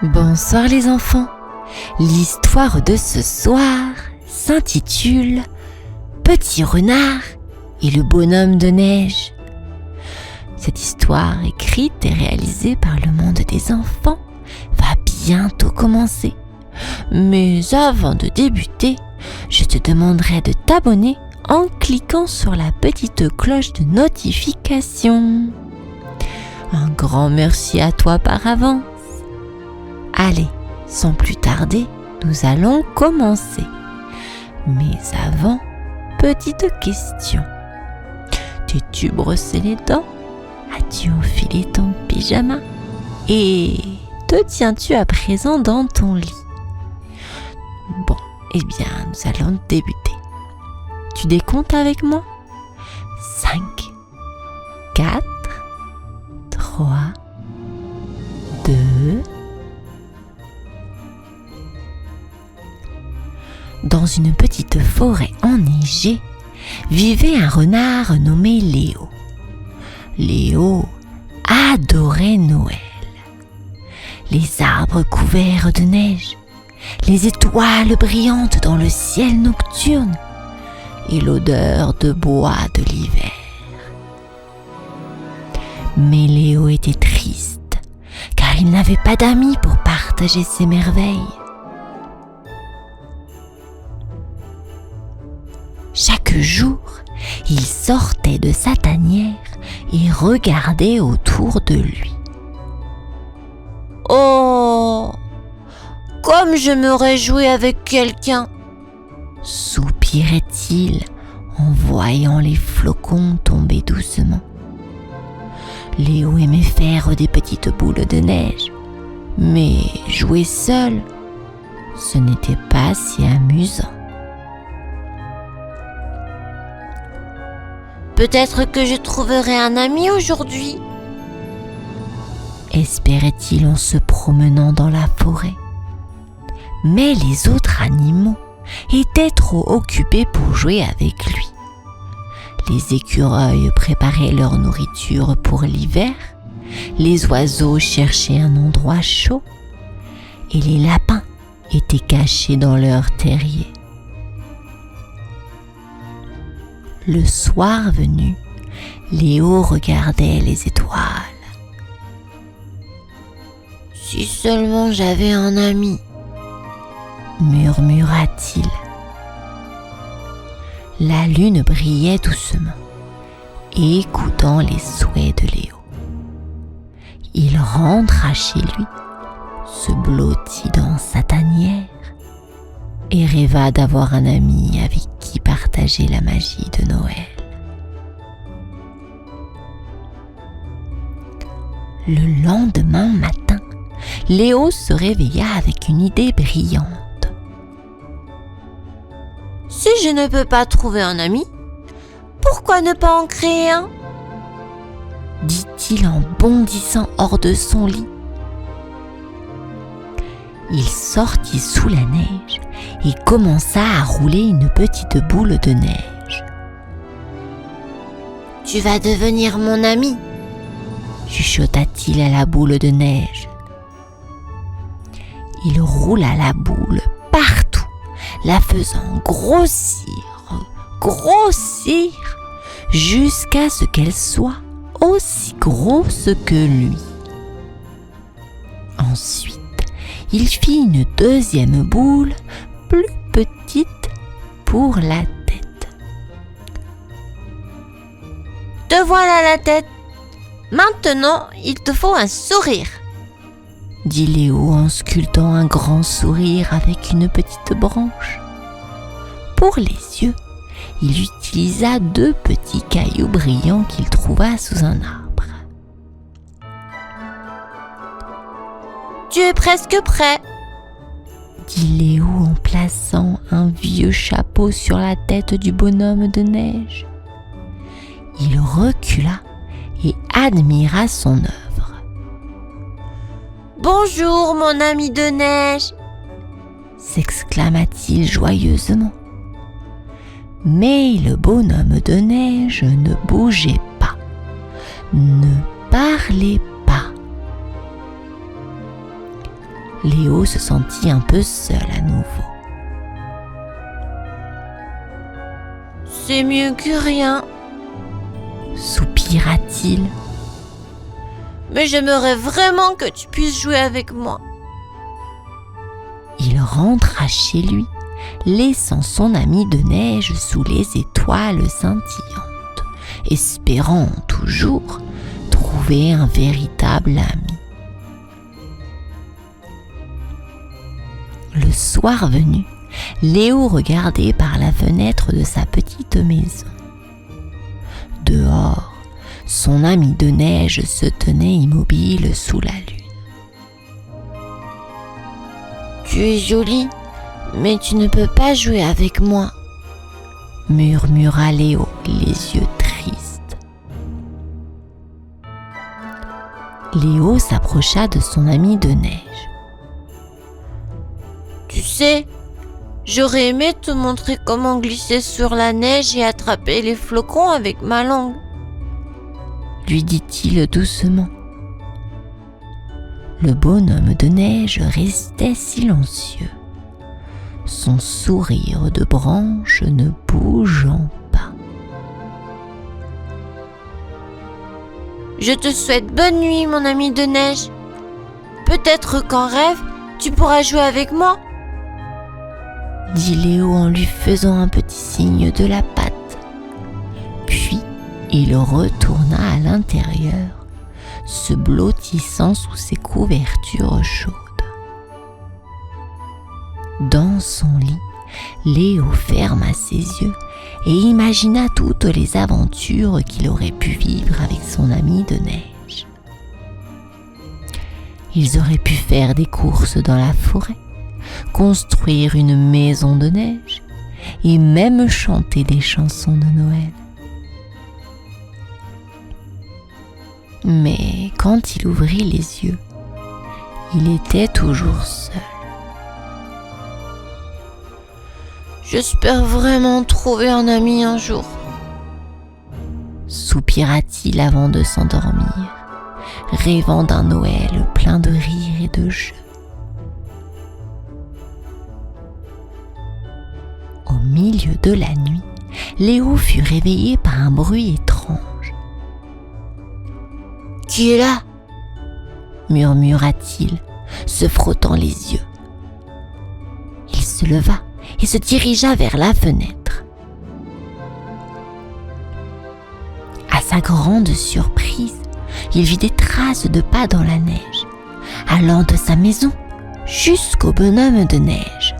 Bonsoir les enfants. L'histoire de ce soir s'intitule Petit renard et le bonhomme de neige. Cette histoire écrite et réalisée par le monde des enfants va bientôt commencer. Mais avant de débuter, je te demanderai de t'abonner en cliquant sur la petite cloche de notification. Un grand merci à toi par avance. Allez, sans plus tarder, nous allons commencer. Mais avant, petite question. T'es-tu brossé les dents? As-tu enfilé ton pyjama? Et te tiens-tu à présent dans ton lit? Bon, eh bien, nous allons débuter. Tu décomptes avec moi? 5, 4, 3, 2... Dans une petite forêt enneigée, vivait un renard nommé Léo. Léo adorait Noël. Les arbres couverts de neige, les étoiles brillantes dans le ciel nocturne et l'odeur de bois de l'hiver. Mais Léo était triste, car il n'avait pas d'amis pour partager ses merveilles. Chaque jour, il sortait de sa tanière et regardait autour de lui. « Oh, comme j'aimerais jouer avec quelqu'un !» soupirait-il en voyant les flocons tomber doucement. Léo aimait faire des petites boules de neige, mais jouer seul, ce n'était pas si amusant. Peut-être que je trouverai un ami aujourd'hui, espérait-il en se promenant dans la forêt. Mais les autres animaux étaient trop occupés pour jouer avec lui. Les écureuils préparaient leur nourriture pour l'hiver, les oiseaux cherchaient un endroit chaud et les lapins étaient cachés dans leur terrier. Le soir venu, Léo regardait les étoiles. « Si seulement j'avais un ami !» murmura-t-il. La lune brillait doucement, écoutant les souhaits de Léo. Il rentra chez lui, se blottit dans sa tanière et rêva d'avoir un ami avec qui partager la magie de Noël. Le lendemain matin, Léo se réveilla avec une idée brillante. « Si je ne peux pas trouver un ami, pourquoi ne pas en créer un ?» dit-il en bondissant hors de son lit. Il sortit sous la neige et commença à rouler une petite boule de neige. « Tu vas devenir mon ami !» chuchota-t-il à la boule de neige. Il roula la boule partout, la faisant grossir, jusqu'à ce qu'elle soit aussi grosse que lui. Ensuite, il fit une deuxième boule plus petite pour la tête. « Te voilà la tête. Maintenant, il te faut un sourire !» dit Léo en sculptant un grand sourire avec une petite branche. Pour les yeux, il utilisa 2 petits cailloux brillants qu'il trouva sous un arbre. « Tu es presque prêt !» dit Léo en plaçant un vieux chapeau sur la tête du bonhomme de neige. Il recula et admira son œuvre. « Bonjour, mon ami de neige !» s'exclama-t-il joyeusement. Mais le bonhomme de neige ne bougeait pas, ne parlait pas. Léo se sentit un peu seul à nouveau. C'est mieux que rien, soupira-t-il. mais j'aimerais vraiment que tu puisses jouer avec moi. Il rentra chez lui, laissant son ami de neige sous les étoiles scintillantes, espérant toujours trouver un véritable ami. Le soir venu, Léo regardait par la fenêtre de sa petite maison. Dehors, son ami de neige se tenait immobile sous la lune. Tu es jolie, mais tu ne peux pas jouer avec moi, murmura Léo, les yeux tristes. Léo s'approcha de son ami de neige. Tu sais, j'aurais aimé te montrer comment glisser sur la neige et attraper les flocons avec ma langue, lui dit-il doucement. Le bonhomme de neige restait silencieux, son sourire de branche ne bougeant pas. Je te souhaite bonne nuit, mon ami de neige. Peut-être qu'en rêve, tu pourras jouer avec moi, dit Léo en lui faisant un petit signe de la patte. Puis il retourna à l'intérieur, se blottissant sous ses couvertures chaudes. Dans son lit, Léo ferma ses yeux et imagina toutes les aventures qu'il aurait pu vivre avec son ami de neige. Ils auraient pu faire des courses dans la forêt, construire une maison de neige et même chanter des chansons de Noël. Mais quand il ouvrit les yeux, il était toujours seul. J'espère vraiment trouver un ami un jour, soupira-t-il avant de s'endormir, rêvant d'un Noël plein de rires et de jeux. Au milieu de la nuit, Léo fut réveillé par un bruit étrange. « Qui est là ?» murmura-t-il, se frottant les yeux. Il se leva et se dirigea vers la fenêtre. À sa grande surprise, il vit des traces de pas dans la neige, allant de sa maison jusqu'au bonhomme de neige.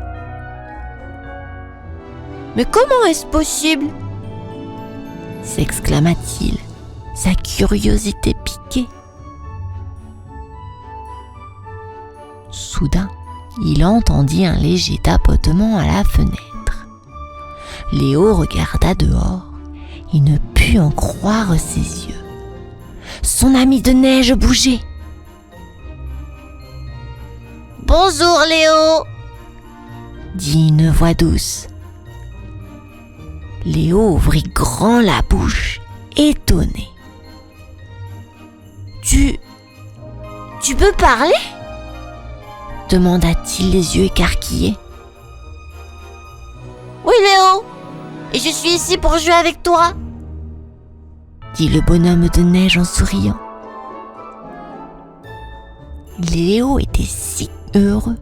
« Mais comment est-ce possible ?» s'exclama-t-il, sa curiosité piquée. Soudain, il entendit un léger tapotement à la fenêtre. Léo regarda dehors et ne put en croire ses yeux. Son ami de neige bougeait. « Bonjour Léo !» dit une voix douce. Léo ouvrit grand la bouche, étonné. Tu peux parler ?» demanda-t-il les yeux écarquillés. « Oui Léo, et je suis ici pour jouer avec toi !» dit le bonhomme de neige en souriant. Léo était si heureux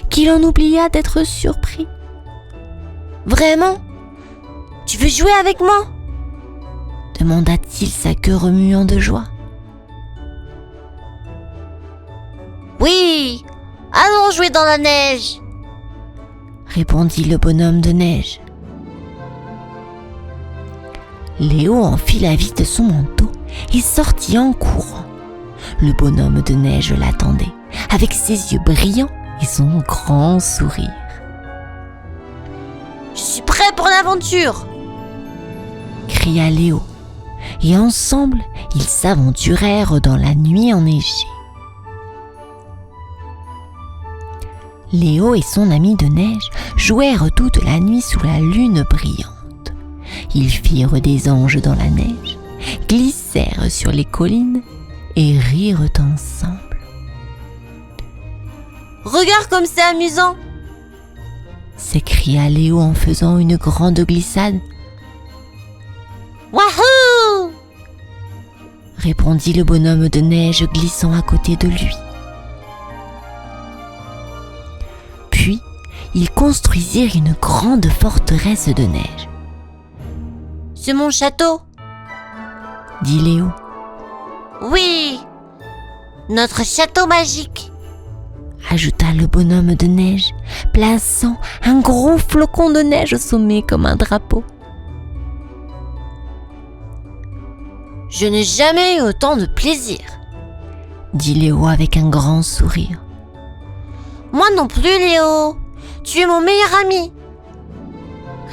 qu'il en oublia d'être surpris. « Vraiment ? Tu veux jouer avec moi ?» demanda-t-il, sa queue remuant de joie. « Oui, allons jouer dans la neige !» répondit le bonhomme de neige. Léo enfila vite son manteau et sortit en courant. Le bonhomme de neige l'attendait, avec ses yeux brillants et son grand sourire. « Je suis prêt pour l'aventure !» cria Léo, et ensemble, ils s'aventurèrent dans la nuit enneigée. Léo et son ami de neige jouèrent toute la nuit sous la lune brillante. Ils firent des anges dans la neige, glissèrent sur les collines et rirent ensemble. Regarde comme c'est amusant! S'écria Léo en faisant une grande glissade. Wahou! Répondit le bonhomme de neige glissant à côté de lui. Puis, ils construisirent une grande forteresse de neige. C'est mon château! Dit Léo. Oui! Notre château magique! Ajouta le bonhomme de neige, plaçant un gros flocon de neige au sommet comme un drapeau. Je n'ai jamais eu autant de plaisir, dit Léo avec un grand sourire. Moi non plus, Léo. Tu es mon meilleur ami.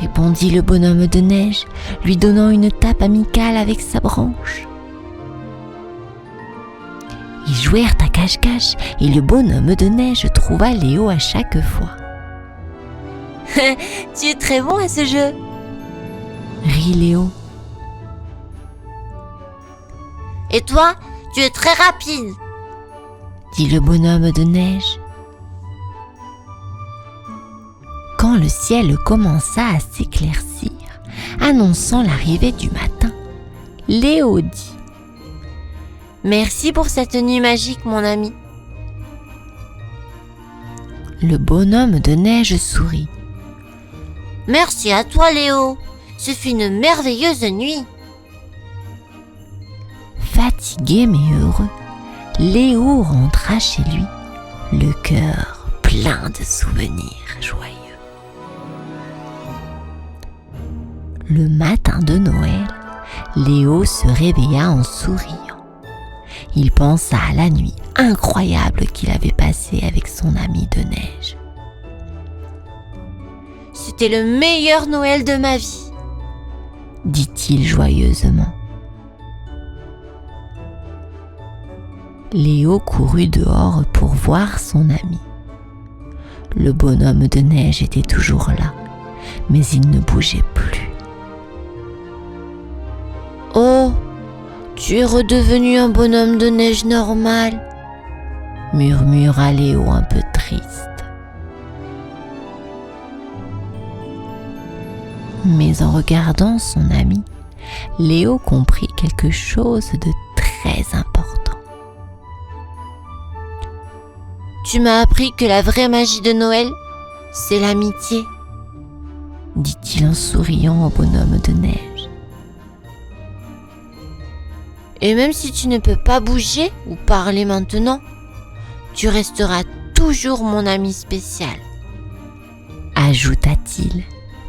Répondit le bonhomme de neige, lui donnant une tape amicale avec sa branche. Ils jouèrent à cache-cache et le bonhomme de neige trouva Léo à chaque fois. Tu es très bon à ce jeu, rit Léo. Et toi, tu es très rapide, dit le bonhomme de neige. Quand le ciel commença à s'éclaircir, annonçant l'arrivée du matin, Léo dit: Merci pour cette nuit magique, mon ami. Le bonhomme de neige sourit. Merci à toi, Léo. Ce fut une merveilleuse nuit. Fatigué mais heureux, Léo rentra chez lui, le cœur plein de souvenirs joyeux. Le matin de Noël, Léo se réveilla en souriant. Il pensa à la nuit incroyable qu'il avait passée avec son ami de neige. C'était le meilleur Noël de ma vie, dit-il joyeusement. Léo courut dehors pour voir son ami. Le bonhomme de neige était toujours là, mais il ne bougeait plus. Oh, tu es redevenu un bonhomme de neige normal, murmura Léo un peu triste. Mais en regardant son ami, Léo comprit quelque chose de très important. Tu m'as appris que la vraie magie de Noël, c'est l'amitié, dit-il en souriant au bonhomme de neige. Et même si tu ne peux pas bouger ou parler maintenant, tu resteras toujours mon ami spécial, ajouta-t-il,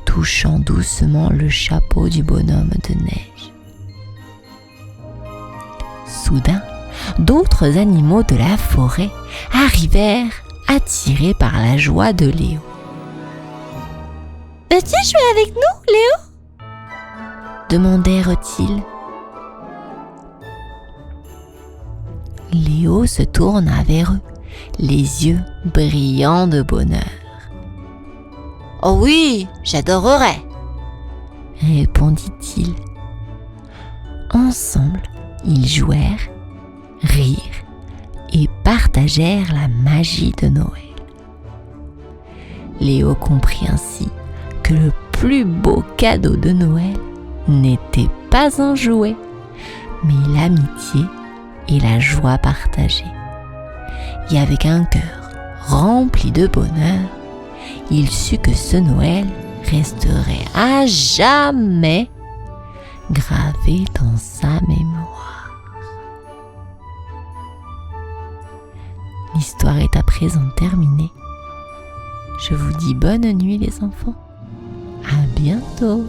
touchant doucement le chapeau du bonhomme de neige. Soudain, d'autres animaux de la forêt arrivèrent, attirés par la joie de Léo. « Veux-tu jouer avec nous, Léo ?» demandèrent-ils. Léo se tourna vers eux, les yeux brillants de bonheur. « Oh oui, j'adorerais !» répondit-il. Ensemble, ils jouèrent, rirent et partagèrent la magie de Noël. Léo comprit ainsi que le plus beau cadeau de Noël n'était pas un jouet, mais l'amitié et la joie partagée. Et avec un cœur rempli de bonheur, il sut que ce Noël resterait à jamais gravé dans sa mémoire. L'histoire est à présent terminée. Je vous dis bonne nuit les enfants. À bientôt.